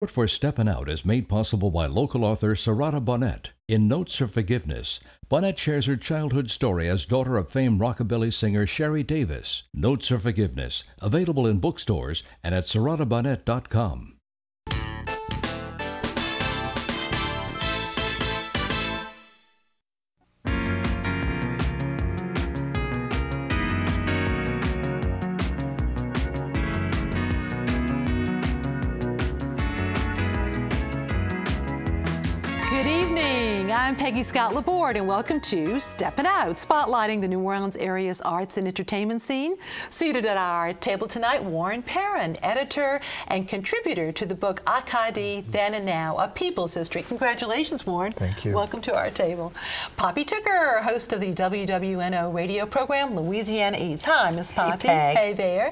Support for Steppin Out is made possible by local author Sarada Bonnet. In Notes for Forgiveness, Bonnet shares her childhood story as daughter of famed rockabilly singer Sherry Davis. Notes for Forgiveness, available in bookstores and at saradabonnet.com. I'm Peggy Scott Laborde, and welcome to Steppin Out, spotlighting the New Orleans area's arts and entertainment scene. Seated at our table tonight, Warren Perrin, editor and contributor to the book Acadie, Then and Now, A People's History. Congratulations, Warren. Thank you. Welcome to our table. Poppy Tooker, host of the WWNO radio program, Louisiana Eats. Hi, Miss Poppy. Hey, Peg. Hey there.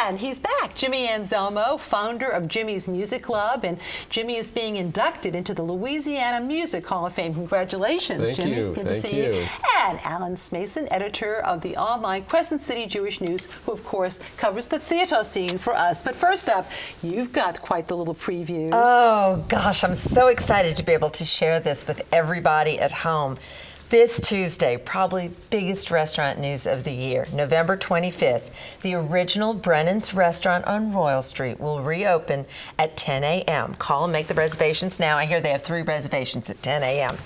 And he's back, Jimmy Anslemo, founder of Jimmy's Music Club, and Jimmy is being inducted into the Louisiana Music Hall of Fame. Congratulations, Thank Jimmy. you. Good Thank to see you. And Alan Smason, editor of the online Crescent City Jewish News, who, of course, covers the theater scene for us. But first up, you've got quite the little preview. Oh, gosh, I'm so excited to be able to share this with everybody at home. This Tuesday, probably biggest restaurant news of the year, November 25th, the original Brennan's restaurant on Royal Street will reopen at 10 a.m. Call and make the reservations now. I hear they have 3 reservations at 10 a.m.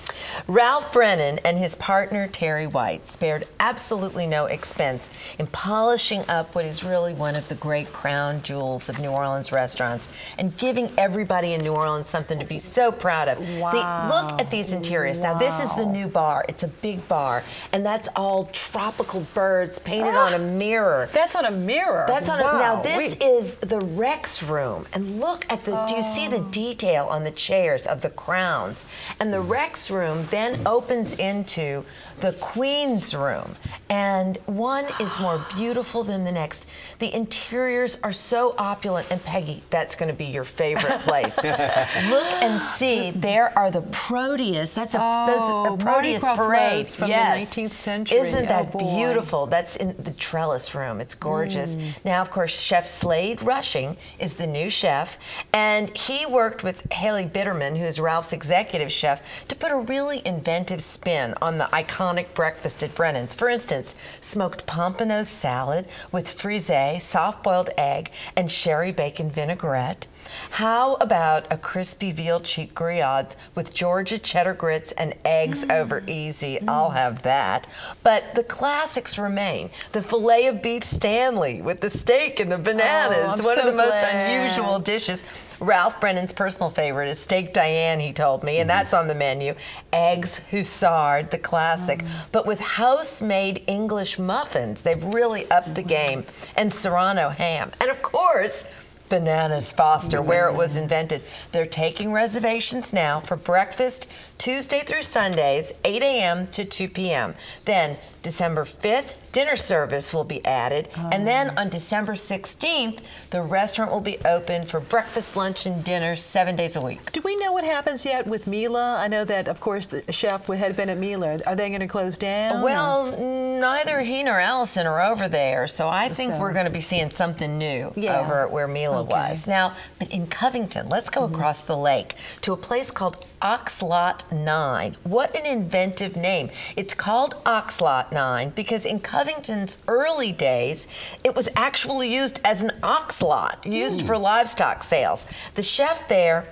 Ralph Brennan and his partner Terry White spared absolutely no expense in polishing up what is really one of the great crown jewels of New Orleans restaurants and giving everybody in New Orleans something to be so proud of. Wow. Look at these interiors. Now, this is the new bar. It's a big bar, and that's all tropical birds painted on a mirror. That's on a mirror. That's on wow. Now, this is the Rex room, and look at the, do you see the detail on the chairs of the crowns? And the Rex room then opens into the Queen's room, and one is more beautiful than the next. The interiors are so opulent, and Peggy, that's going to be your favorite place. Look and see, there are the Proteus. That's a Proteus parade from the 19th century. Isn't that beautiful? That's in the trellis room. It's gorgeous. Now, of course, Chef Slade Rushing is the new chef, and he worked with Haley Bitterman, who is Ralph's executive chef, to put a really inventive spin on the iconic breakfast at Brennan's. For instance, smoked pompano salad with frisee, soft-boiled egg, and sherry bacon vinaigrette. How about a crispy veal cheek griots with Georgia cheddar grits and eggs over easy? I'll have that. But the classics remain. The filet of beef Stanley with the steak and the bananas. One of the most unusual dishes. Ralph Brennan's personal favorite is Steak Diane, he told me, and that's on the menu. Eggs Hussard, the classic, but with house-made English muffins. They've really upped the game. And Serrano ham. And of course, Bananas Foster, where it was invented. They're taking reservations now for breakfast Tuesday through Sundays, 8 a.m. to 2 p.m. Then December 5th, dinner service will be added. And then on December 16th, the restaurant will be open for breakfast, lunch, and dinner 7 days a week. Do we know what happens yet with Mila? I know that, of course, the chef had been at Mila. Are they going to close down? Well, neither he nor Allison are over there, so I think we're going to be seeing something new over at where Mila was. Now, but in Covington, let's go across the lake to a place called Oxlot 9. What an inventive name. It's called Oxlot 9 because in Covington's early days, it was actually used as an ox lot, used for livestock sales. The chef there,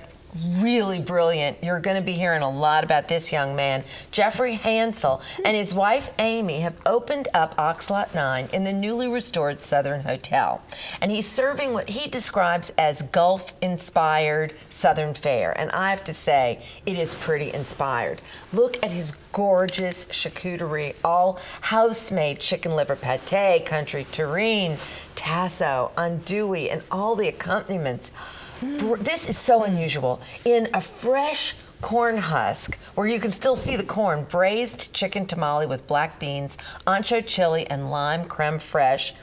really brilliant. You're going to be hearing a lot about this young man. Jeffrey Hansel and his wife Amy have opened up Oxlot 9 in the newly restored Southern Hotel. And he's serving what he describes as Gulf-inspired Southern fare. And I have to say, it is pretty inspired. Look at his gorgeous charcuterie, all house-made chicken liver pate, country terrine, tasso, andouille, and all the accompaniments. This is so unusual. In a fresh corn husk, where you can still see the corn, braised chicken tamale with black beans, ancho chili, and lime creme fraiche.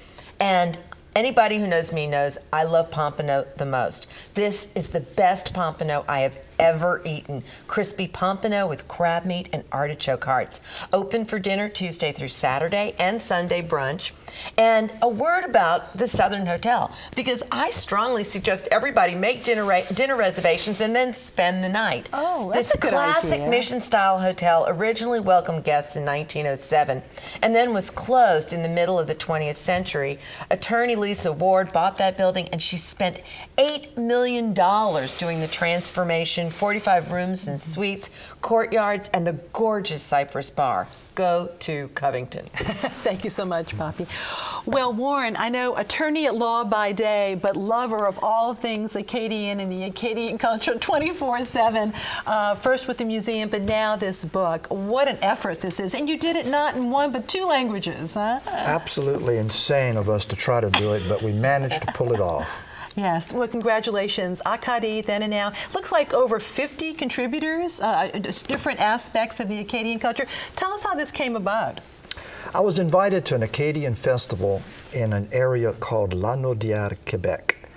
And Anybody who knows me knows I love pompano the most. This is the best pompano I have ever eaten. Crispy pompano with crab meat and artichoke hearts. Open for dinner Tuesday through Saturday and Sunday brunch. And a word about the Southern Hotel, because I strongly suggest everybody make dinner reservations and then spend the night. Oh, that's a good idea. This classic Mission-style hotel originally welcomed guests in 1907 and then was closed in the middle of the 20th century. Attorney Lisa Ward bought that building, and she spent $8 million doing the transformation, 45 rooms and suites, courtyards, and the gorgeous Cypress Bar. Go to Covington. Thank you so much, Poppy. Well, Warren, I know attorney at law by day, but lover of all things Acadian and the Acadian culture 24/7. First with the museum, but now this book. What an effort this is. And you did it not in one, but two languages, huh? Absolutely insane of us to try to do it, but we managed to pull it off. Yes, well, congratulations. Acadie, then and now. Looks like over 50 contributors, different aspects of the Acadian culture. Tell us how this came about. I was invited to an Acadian festival in an area called La Naudière, Quebec.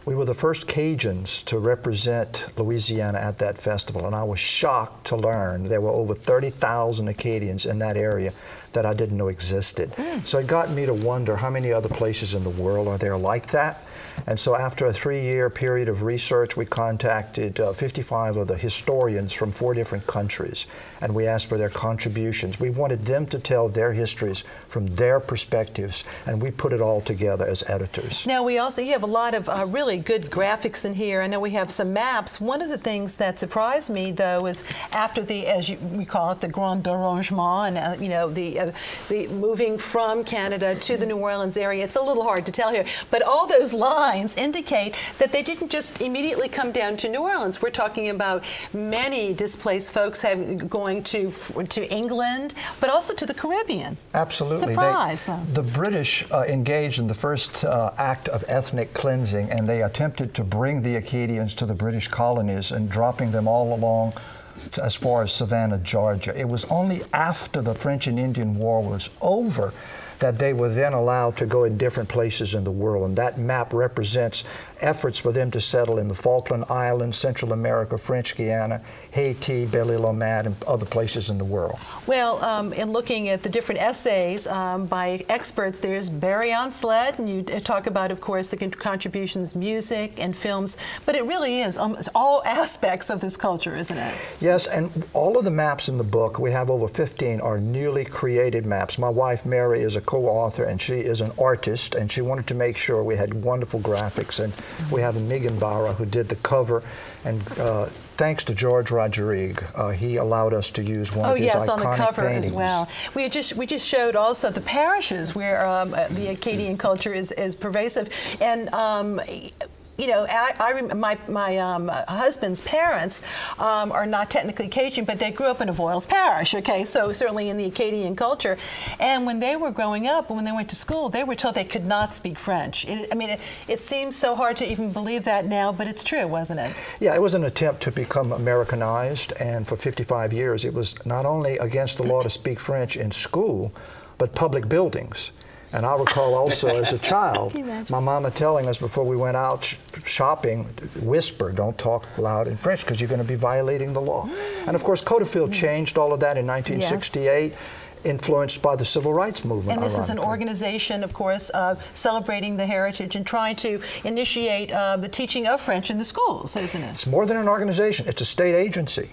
We were the first Cajuns to represent Louisiana at that festival, and I was shocked to learn there were over 30,000 Acadians in that area that I didn't know existed. So it got me to wonder how many other places in the world are there like that. And so after a 3-year period of research, we contacted 55 of the historians from 4 different countries, and we asked for their contributions. We wanted them to tell their histories from their perspectives, and we put it all together as editors. Now, you have a lot of really good graphics in here. I know we have some maps. One of the things that surprised me, though, is after we call it the Grand Arrangement, and the moving from Canada to the New Orleans area. It's a little hard to tell here, but all those lines indicate that they didn't just immediately come down to New Orleans. We're talking about many displaced folks going to England, but also to the Caribbean. Absolutely. Surprise. The British engaged in the first act of ethnic cleansing, and they attempted to bring the Acadians to the British colonies and dropping them all along as far as Savannah, Georgia. It was only after the French and Indian War was over that they were then allowed to go in different places in the world. And that map represents efforts for them to settle in the Falkland Islands, Central America, French Guiana, Haiti, Belle-Île-aux-Mad, and other places in the world. Well, in looking at the different essays by experts, there's Barry on Sled, and you talk about, of course, the contributions, music and films, but it really is all aspects of this culture, isn't it? Yes, and all of the maps in the book, we have over 15, are newly created maps. My wife, Mary, is a co-author, and she is an artist, and she wanted to make sure we had wonderful graphics, and we have Megan Barra who did the cover, and thanks to George Rodrigue, he allowed us to use one of his iconic on the cover paintings. As well. We just showed also the parishes where the Acadian culture is pervasive, and my husband's parents are not technically Cajun, but they grew up in Avoyelles Parish, okay, so certainly in the Acadian culture. And when they were growing up, when they went to school, they were told they could not speak French. It seems so hard to even believe that now, but it's true, wasn't it? Yeah, it was an attempt to become Americanized, and for 55 years it was not only against the law to speak French in school, but public buildings. And I recall also as a child, my mama telling us before we went out shopping, whisper, don't talk loud in French because you're going to be violating the law. And of course, Codeville changed all of that in 1968. Yes. Influenced by the civil rights movement. And this is an organization, of course, celebrating the heritage and trying to initiate the teaching of French in the schools, isn't it? It's more than an organization. It's a state agency.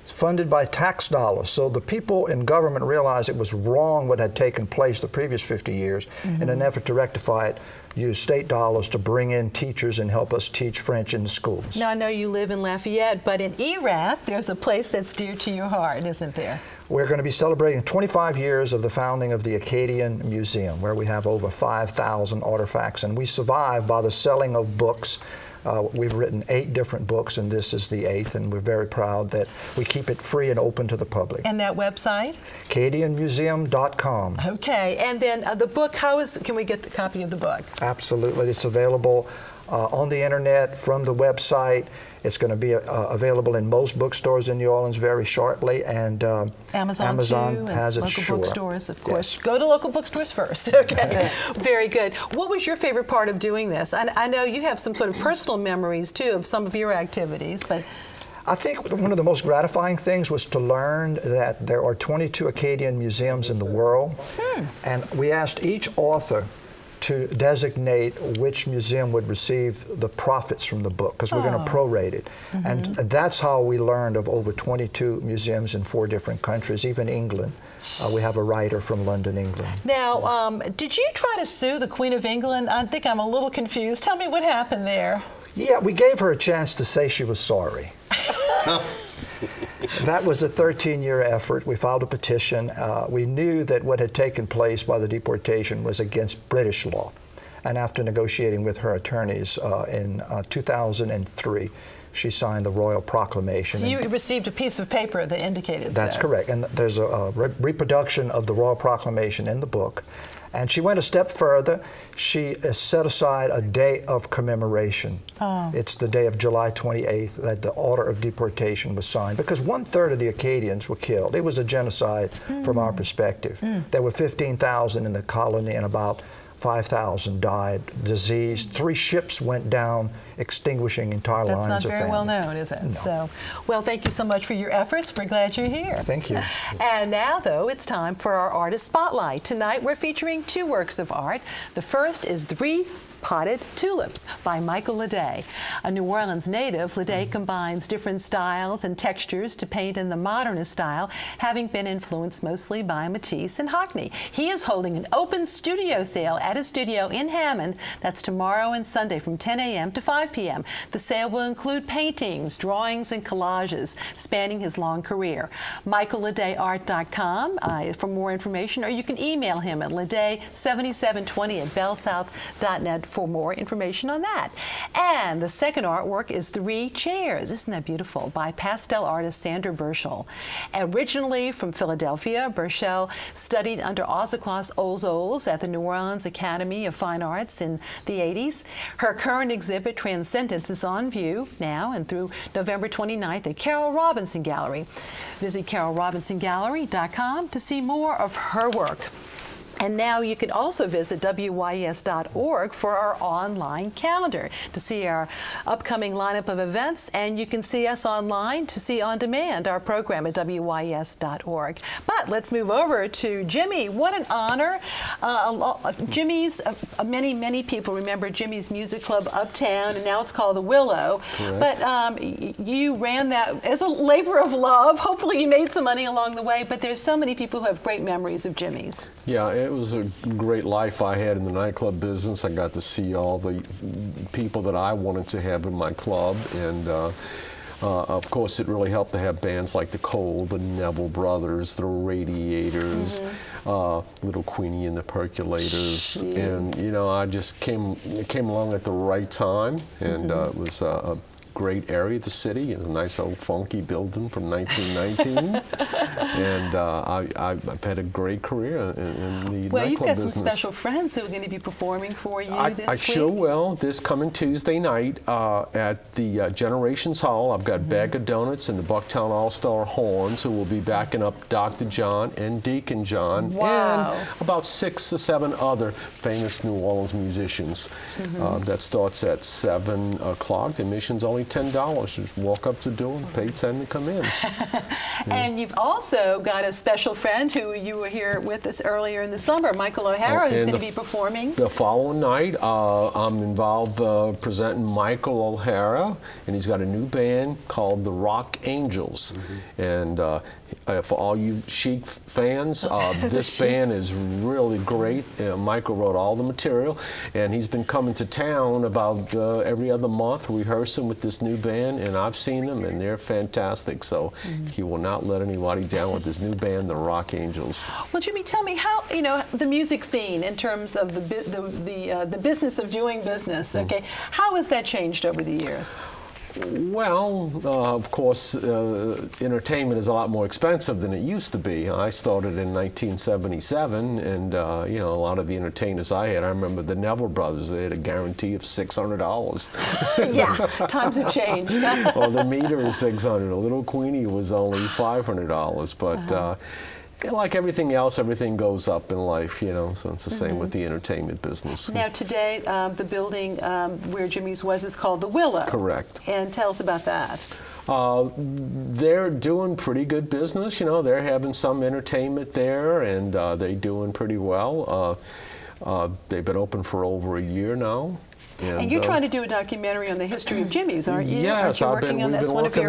It's funded by tax dollars. So the people in government realized it was wrong what had taken place the previous 50 years. In an effort to rectify it, use state dollars to bring in teachers and help us teach French in the schools. Now, I know you live in Lafayette, but in Erath, there's a place that's dear to your heart, isn't there? We're going to be celebrating 25 years of the founding of the Acadian Museum, where we have over 5,000 artifacts, and we survive by the selling of books. We've written 8 different books, and this is the 8th, and we're very proud that we keep it free and open to the public. And that website? AcadianMuseum.com. Okay, and then the book, can we get the copy of the book? Absolutely. It's available on the internet, from the website. It's going to be available in most bookstores in New Orleans very shortly, and Amazon has it. Local bookstores, of course. Yes. Go to local bookstores first. Okay, very good. What was your favorite part of doing this? I know you have some sort of personal memories too of some of your activities, but. I think one of the most gratifying things was to learn that there are 22 Acadian museums in the world, and we asked each author to designate which museum would receive the profits from the book, because we're going to prorate it. And that's how we learned of over 22 museums in 4 different countries, even England. We have a writer from London, England. Now, did you try to sue the Queen of England? I think I'm a little confused. Tell me what happened there. Yeah, we gave her a chance to say she was sorry. That was a 13-year effort. We filed a petition. We knew that what had taken place by the deportation was against British law. And after negotiating with her attorneys in 2003, she signed the Royal Proclamation. So you received a piece of paper that indicated That's correct. And there's a reproduction of the Royal Proclamation in the book. And she went a step further. She set aside a day of commemoration. It's the day of July 28th that the order of deportation was signed, because 1/3 of the Acadians were killed. It was a genocide from our perspective. There were 15,000 in the colony, and about 5,000 died, diseased. 3 ships went down, extinguishing entire lines of family. That's not very well known, is it? No. So, well, thank you so much for your efforts. We're glad you're here. Thank you. And now, though, it's time for our Artist Spotlight. Tonight, we're featuring 2 works of art. The first is 3 Potted Tulips by Michael Laday. A New Orleans native, Laday combines different styles and textures to paint in the modernist style, having been influenced mostly by Matisse and Hockney. He is holding an open studio sale at his studio in Hammond. That's tomorrow and Sunday from 10 a.m. to 5 p.m. The sale will include paintings, drawings, and collages spanning his long career. MichaelLadayArt.com for more information, or you can email him at laday7720@bellsouth.net for more information on that. And the second artwork is 3 Chairs. Isn't that beautiful? By pastel artist Sandra Burchell. Originally from Philadelphia, Burchell studied under Ozaklas Ozols at the New Orleans Academy of Fine Arts in the 80s. Her current exhibit, Transcendence, is on view now and through November 29th at Carol Robinson Gallery. Visit carolrobinsongallery.com to see more of her work. And now you can also visit WYES.org for our online calendar to see our upcoming lineup of events, and you can see us online to see on demand our program at WYES.org. But let's move over to Jimmy. What an honor. Many people remember Jimmy's Music Club Uptown, and now it's called The Willow. Correct. But you ran that as a labor of love. Hopefully you made some money along the way, but there's so many people who have great memories of Jimmy's. Yeah, it was a great life I had in the nightclub business. I got to see all the people that I wanted to have in my club, and of course it really helped to have bands like the Cole, the Neville Brothers, the Radiators, Little Queenie and the Percolators, and you know, I just came along at the right time, and it was a great area of the city, and a nice old funky building from 1919. And I've had a great career in the nightclub business. Well, you've got some special friends who are going to be performing for you this week. I sure will. This coming Tuesday night at the Generations Hall. I've got Bag of Donuts and the Bucktown All-Star Horns, who will be backing up Dr. John and Deacon John. Wow. And about 6 or 7 other famous New Orleans musicians. That starts at 7 o'clock. The admission's only $10. Just walk up to the door and pay $10 to come in. And you've also got a special friend who you were here with us earlier in the summer, Michael O'Hara, who's going to be performing. The following night, I'm involved presenting Michael O'Hara, and he's got a new band called the Rock Angels. And for all you Chic fans, this band is really great. Michael wrote all the material, and he's been coming to town about every other month rehearsing with this new band, and I've seen them, and they're fantastic. So he will not let anybody down with this new band, the Rock Angels. Well, Jimmy, tell me how, you know, the music scene in terms of the business of doing business. Okay, how has that changed over the years? Well, of course, entertainment is a lot more expensive than it used to be. I started in 1977, and you know, a lot of the entertainers I had, I remember the Neville brothers, they had a guarantee of $600. Yeah, times have changed. Well, the meter is $600. A Little Queenie was only $500, but like everything else, everything goes up in life, you know, so it's the same with the entertainment business. Now today, the building where Jimmy's was is called the Willow. Correct. And tell us about that. They're doing pretty good business, you know, they're having some entertainment there, and they're doing pretty well. They've been open for over a year now. And you're trying to do a documentary on the history of Jimmy's, aren't you? Yes, we've been working on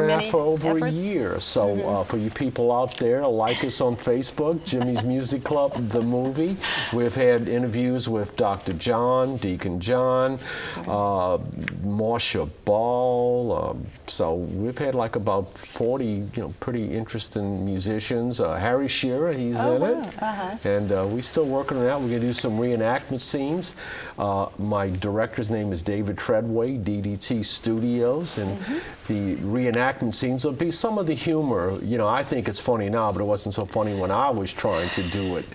that for over a year. So for you people out there, like us on Facebook, Jimmy's Music Club, the movie. We've had interviews with Dr. John, Deacon John, Marsha Ball. So we've had like about 40, you know, pretty interesting musicians. Harry Shearer, he's in it. And we're still working on that. We're going to do some reenactment scenes. My director's name is David Treadway, DDT Studios, and the reenactment scenes will be some of the humor. You know, I think it's funny now, but it wasn't so funny when I was trying to do it.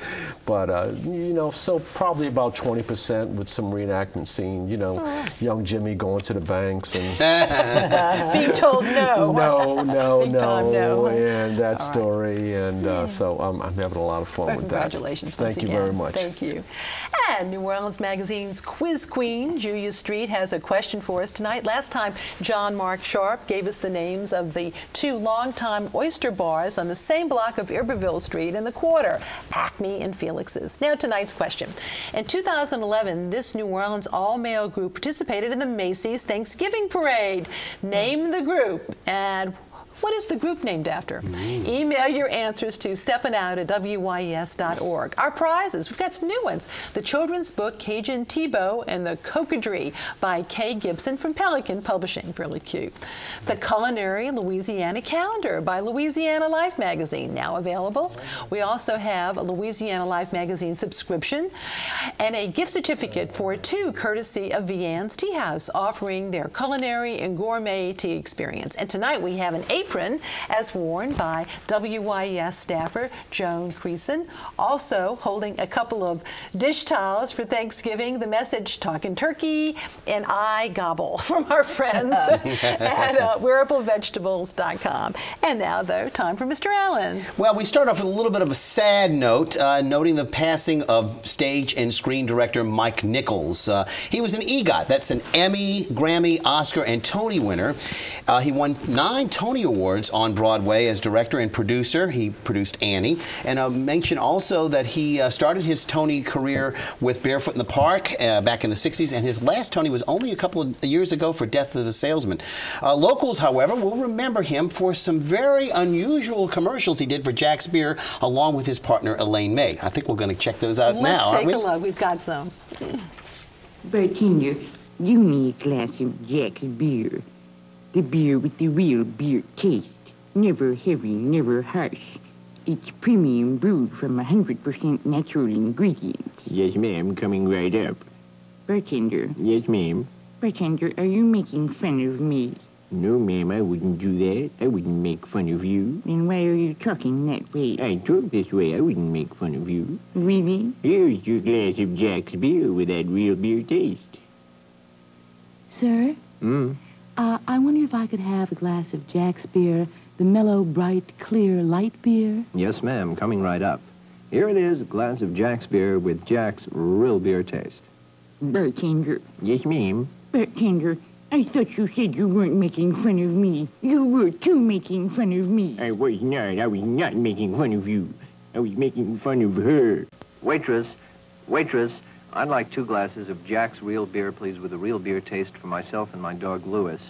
But, you know, so probably about 20% with some reenactment scene, you know, young Jimmy going to the banks and being told no. No, Big time no. and that story. And so I'm having a lot of fun with that. Congratulations Thank you very much. Thank you. And New Orleans Magazine's quiz queen, Julia Street, has a question for us tonight. Last time, John Mark Sharp gave us the names of the two longtime oyster bars on the same block of Iberville Street in the Quarter, Acme and Felix's. Now tonight's question. In 2011, this New Orleans all-male group participated in the Macy's Thanksgiving Parade. Name the group, and what is the group named after? Email your answers to steppinout@wyes.org. Our prizes, we've got some new ones. The children's book, Cajun Tebow and the Cocodrie by Kay Gibson from Pelican Publishing, really cute. The Culinary Louisiana Calendar by Louisiana Life Magazine, now available. We also have a Louisiana Life Magazine subscription and a gift certificate for two courtesy of Vianne's Tea House, offering their culinary and gourmet tea experience. And tonight we have an apron as worn by WYES staffer Joan Creason. Also holding a couple of dish towels for Thanksgiving. The message, talking turkey, and I gobble from our friends at wearablevegetables.com. And now, though, time for Mr. Allen. Well, we start off with a little bit of a sad note, noting the passing of stage and screen director Mike Nichols. He was an EGOT, that's an Emmy, Grammy, Oscar, and Tony winner. He won 9 Tony Awards on Broadway as director and producer. He produced Annie. And I'll mention also that he started his Tony career with Barefoot in the Park back in the 60s, and his last Tony was only a couple of years ago for Death of a Salesman. Locals, however, will remember him for some very unusual commercials he did for Jack's Beer, along with his partner Elaine May. I think we're going to check those out now, Let's aren't we? take a look. We've got some. Bartender, you need a glass of Jack's Beer. The beer with the real beer taste. Never heavy, never harsh. It's premium brewed from 100% natural ingredients. Yes, ma'am. Coming right up. Bartender. Yes, ma'am. Bartender, are you making fun of me? No, ma'am, I wouldn't do that. I wouldn't make fun of you. Then why are you talking that way? I talk this way. I wouldn't make fun of you. Really? Here's your glass of Jack's Beer with that real beer taste. Sir? I wonder if I could have a glass of Jack's Beer, the mellow, bright, clear, light beer? Yes, ma'am. Coming right up. Here it is, a glass of Jack's Beer with Jack's real beer taste. Bartender. Yes, ma'am. Bartender, I thought you said you weren't making fun of me. You were too making fun of me. I was not. I was not making fun of you. I was making fun of her. Waitress, I'd like 2 glasses of Jack's real beer, please, with a real beer taste for myself and my dog, Louis.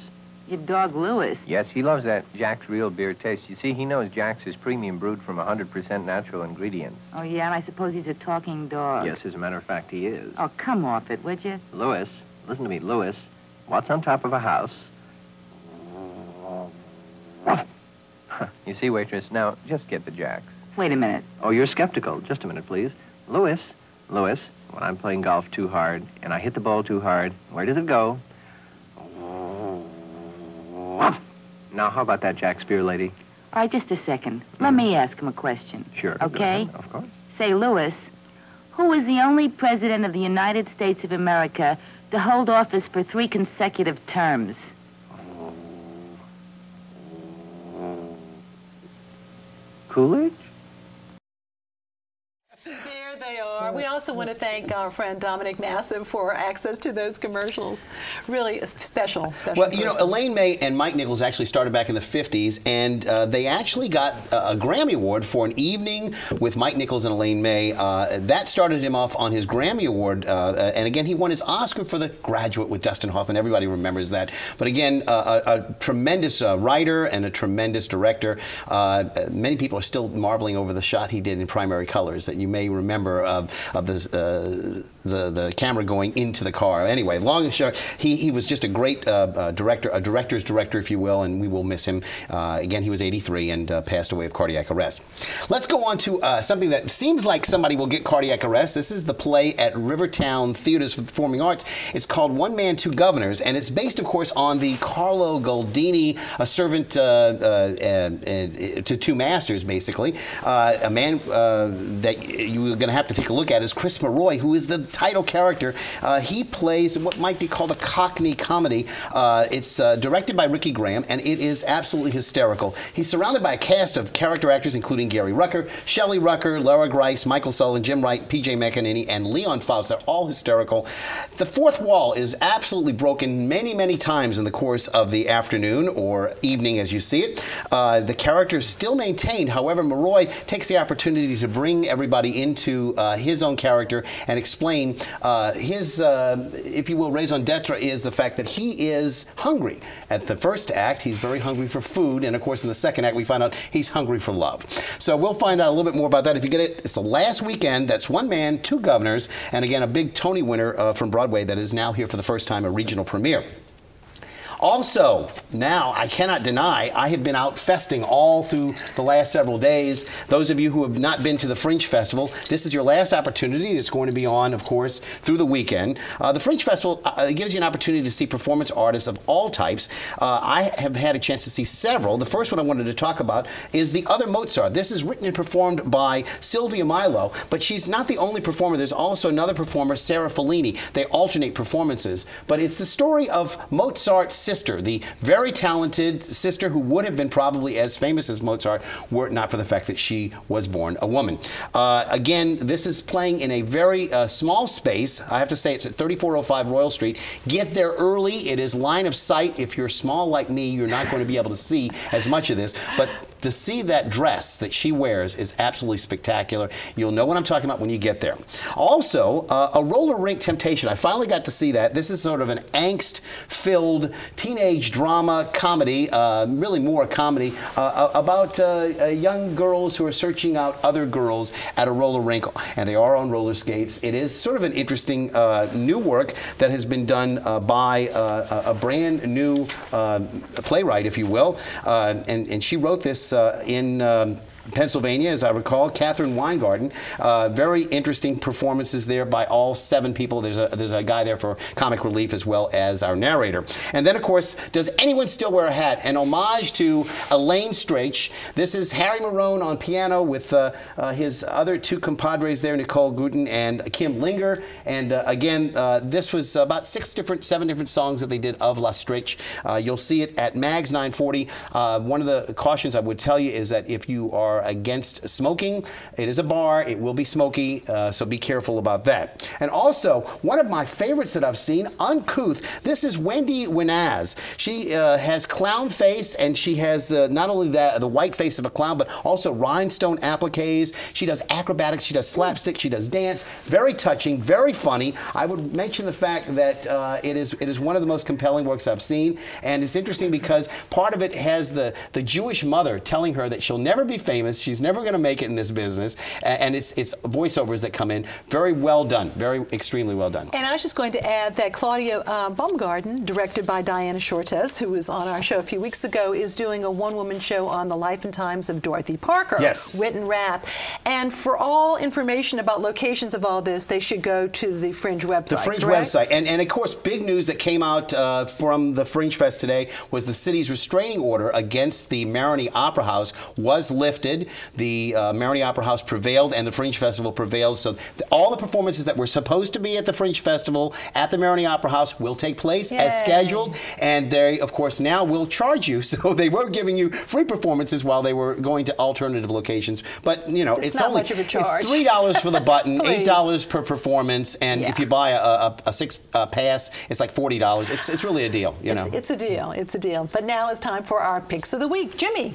Your dog, Louis? Yes, he loves that Jack's real beer taste. You see, he knows Jack's is premium brewed from 100% natural ingredients. Oh, yeah, and I suppose he's a talking dog. Yes, as a matter of fact, he is. Oh, come off it, would you? Louis, listen to me, Louis. What's on top of a house? You see, waitress, now, just get the Jack's. Wait a minute. Oh, you're skeptical. Just a minute, please. Louis, when I'm playing golf too hard and I hit the ball too hard, where does it go? Now, how about that Jack Spear lady? All right, just a second. Let me ask him a question. Sure. Go Okay? ahead, of course. Say, Louis, who is the only president of the United States of America to hold office for 3 consecutive terms? Coolidge? There they are. We also want to thank our friend Dominic Massive for access to those commercials. Really special Well, you know, person. Elaine May and Mike Nichols actually started back in the 50s, and they actually got a Grammy Award for an evening with Mike Nichols and Elaine May. That started him off on his Grammy Award, and again, he won his Oscar for The Graduate with Dustin Hoffman. Everybody remembers that. But again, a tremendous writer and a tremendous director. Many people are still marveling over the shot he did in Primary Colors that you may remember of the camera going into the car. Anyway, long and short, he was just a great director, a director's director, if you will, and we will miss him. Again, he was 83 and passed away of cardiac arrest. Let's go on to something that seems like somebody will get cardiac arrest. This is the play at Rivertown Theaters for the Performing Arts. It's called One Man, Two Governors, and it's based, of course, on the Carlo Goldini, a servant to two masters, basically. A man that you're going to have to take a look at is Chris Maroy, who is the title character. He plays what might be called a Cockney comedy. It's directed by Ricky Graham, and it is absolutely hysterical. He's surrounded by a cast of character actors, including Gary Rucker, Shelley Rucker, Lara Grice, Michael Sullivan, Jim Wright, P.J. McEnany, and Leon Faust. They're all hysterical. The fourth wall is absolutely broken many, many times in the course of the afternoon or evening as you see it. The characters still maintained. However, Maroy takes the opportunity to bring everybody into his own character and explain his, if you will, raison d'etre is the fact that he is hungry. At the first act, he's very hungry for food, and of course in the second act we find out he's hungry for love. So we'll find out a little bit more about that if you get it. It's the last weekend. That's One Man, Two Governors, and again a big Tony winner from Broadway that is now here for the first time, a regional premiere. Also, now, I cannot deny, I have been out festing all through the last several days. Those of you who have not been to the Fringe Festival, this is your last opportunity. It's going to be on, of course, through the weekend. The Fringe Festival gives you an opportunity to see performance artists of all types. I have had a chance to see several. The first one I wanted to talk about is The Other Mozart. This is written and performed by Sylvia Milo, but she's not the only performer. There's also another performer, Sarah Fellini. They alternate performances, but it's the story of Mozart's sister, the very talented sister who would have been probably as famous as Mozart were it not for the fact that she was born a woman. Again, this is playing in a very small space. I have to say it's at 3405 Royal Street. Get there early. It is line of sight. If you're small like me, you're not going to be able to see as much of this, but to see that dress that she wears is absolutely spectacular. You'll know what I'm talking about when you get there. Also, a roller rink temptation. I finally got to see that. This is sort of an angst-filled teenage drama comedy, really more a comedy, about young girls who are searching out other girls at a roller rink, and they are on roller skates. It is sort of an interesting new work that has been done by a brand new playwright, if you will, and she wrote this in Pennsylvania, as I recall, Catherine Weingarten. Very interesting performances there by all 7 people. There's a guy there for comic relief as well as our narrator. And then, of course, Does Anyone Still Wear a Hat? An homage to Elaine Stritch. This is Harry Marone on piano with his other 2 compadres there, Nicole Gruten and Kim Linger. And again, this was about 7 different songs that they did of La Stritch. You'll see it at Mags 940. One of the cautions I would tell you is that if you are against smoking, it is a bar, it will be smoky, so be careful about that. And also, one of my favorites that I've seen, Uncouth. This is Wendy Winaz. She has clown face, and she has not only the white face of a clown, but also rhinestone appliques. She does acrobatics, she does slapstick, she does dance. Very touching, very funny. I would mention the fact that it is one of the most compelling works I've seen, and it's interesting because part of it has the Jewish mother telling her that she'll never be famous famous. She's never going to make it in this business. And it's voiceovers that come in. Very well done. Very extremely well done. And I was just going to add that Claudia Baumgarten, directed by Diana Shortez, who was on our show a few weeks ago, is doing a one-woman show on the life and times of Dorothy Parker. Yes. Wit and Wrath. And for all information about locations of all this, they should go to the Fringe website. The Fringe correct? website. And of course, big news that came out from the Fringe Fest today was the city's restraining order against the Marigny Opera House was lifted. The Marigny Opera House prevailed and the Fringe Festival prevailed. So all the performances that were supposed to be at the Fringe Festival at the Marigny Opera House will take place as scheduled. And they, of course, now will charge you. So they were giving you free performances while they were going to alternative locations. But, you know, it's not only much of a charge. It's $3 for the button, $8 per performance. And if you buy a six pass, it's like $40. It's really a deal, you know. It's a deal. It's a deal. But now it's time for our picks of the week. Jimmy.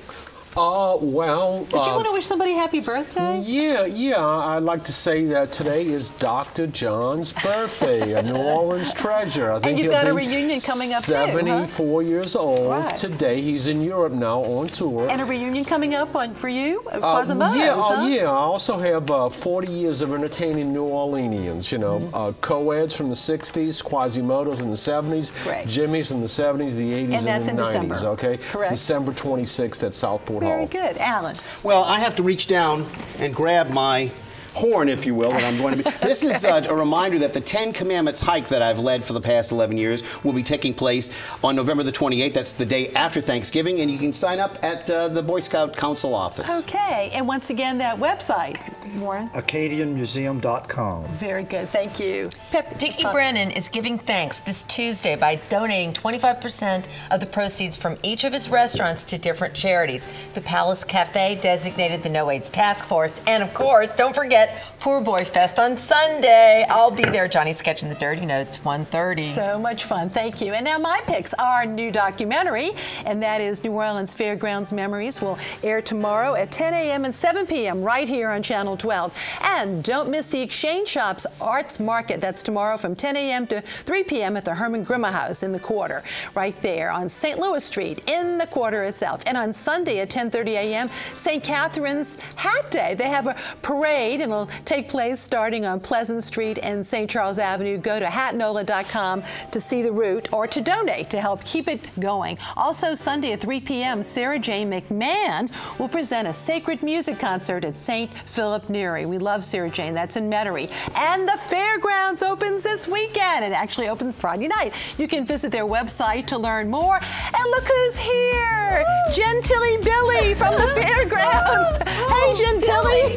Well... Did you want to wish somebody happy birthday? Yeah. I'd like to say that today is Dr. John's birthday, a New Orleans treasure. I think and you've got a reunion coming up 74 years old right. today. He's in Europe now on tour. And a reunion coming up for you? Quasimodo's, yeah. I also have 40 years of entertaining New Orleanians, you know, co-eds from the 60s, Quasimodo's in the 70s, Right. Jimmy's in the 70s, the 80s, And that's the in 90s, December. okay? Correct. December 26th at Southport Very Hall. good. Alan. Well, I have to reach down and grab my horn, if you will, that I'm going to be. This is a reminder that the 10 Commandments hike that I've led for the past 11 years will be taking place on November the 28th. That's the day after Thanksgiving, and you can sign up at the Boy Scout Council office. Okay, and once again, that website, Warren? AcadianMuseum.com. Very good, thank you. Dickie Brennan is giving thanks this Tuesday by donating 25% of the proceeds from each of his restaurants to different charities. The Palace Cafe designated the No AIDS Task Force, and of course, don't forget Poor Boy Fest on Sunday. I'll be there. Johnny's Sketching the Dirty Notes, 1:30. So much fun. Thank you. And now my picks are new documentary, and that is New Orleans Fairgrounds Memories. Will air tomorrow at 10 a.m. and 7 p.m. right here on Channel 12. And don't miss the Exchange Shop's Arts Market. That's tomorrow from 10 a.m. to 3 p.m. at the Herman Grimma House in the Quarter, right there on St. Louis Street in the Quarter itself. And on Sunday at 10:30 a.m., St. Catherine's Hat Day. They have a parade, and it'll take place starting on Pleasant Street and St. Charles Avenue. Go to hatnola.com to see the route or to donate to help keep it going. Also Sunday at 3 p.m., Sarah Jane McMahon will present a sacred music concert at St. Philip Neri. We love Sarah Jane. That's in Metairie. And the Fairgrounds opens this weekend. It actually opens Friday night. You can visit their website to learn more. And look who's here! Gentilly Billy from the Fairgrounds. Hey, Gentilly.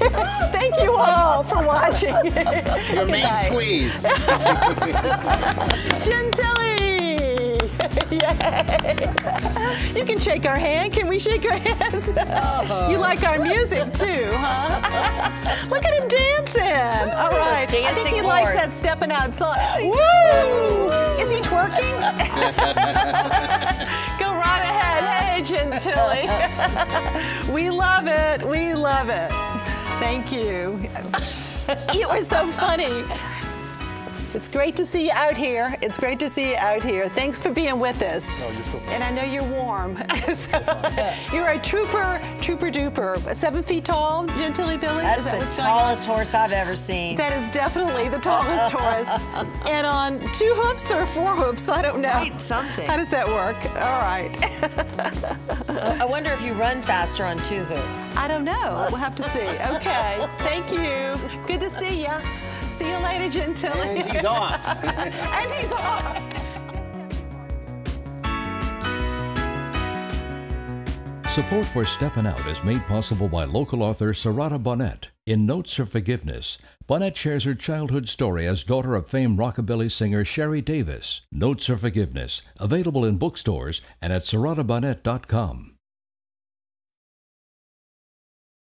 Thank you all for watching. Your main squeeze. Gentilly! Yay! You can shake our hand. Can we shake our hands? You like our music too, huh? Look at him dancing. All right. I think he likes that Steppin Out song. Woo! Is he twerking? Go right ahead. Hey, Gentilly. We love it. We love it. Thank you. You were so funny. It's great to see you out here. It's great to see you out here. Thanks for being with us. Oh, you're so and I know you're warm. So, you're a trooper duper. 7 feet tall, Gentilly Billy? That's Is that the what's going on? tallest horse I've ever seen. That is definitely the tallest horse. And on 2 hoofs or 4 hoofs, I don't know. Right, something. How does that work? All right. I wonder if you run faster on 2 hoofs. I don't know. We'll have to see. Okay. Thank you. Good to see you. See you later, Gentilly. And he's off. And he's off. Support for Steppin Out is made possible by local author Sarada Bonnet. In Notes for Forgiveness, Bonnet shares her childhood story as daughter of famed rockabilly singer Sherry Davis. Notes for Forgiveness, available in bookstores and at saradabonnet.com.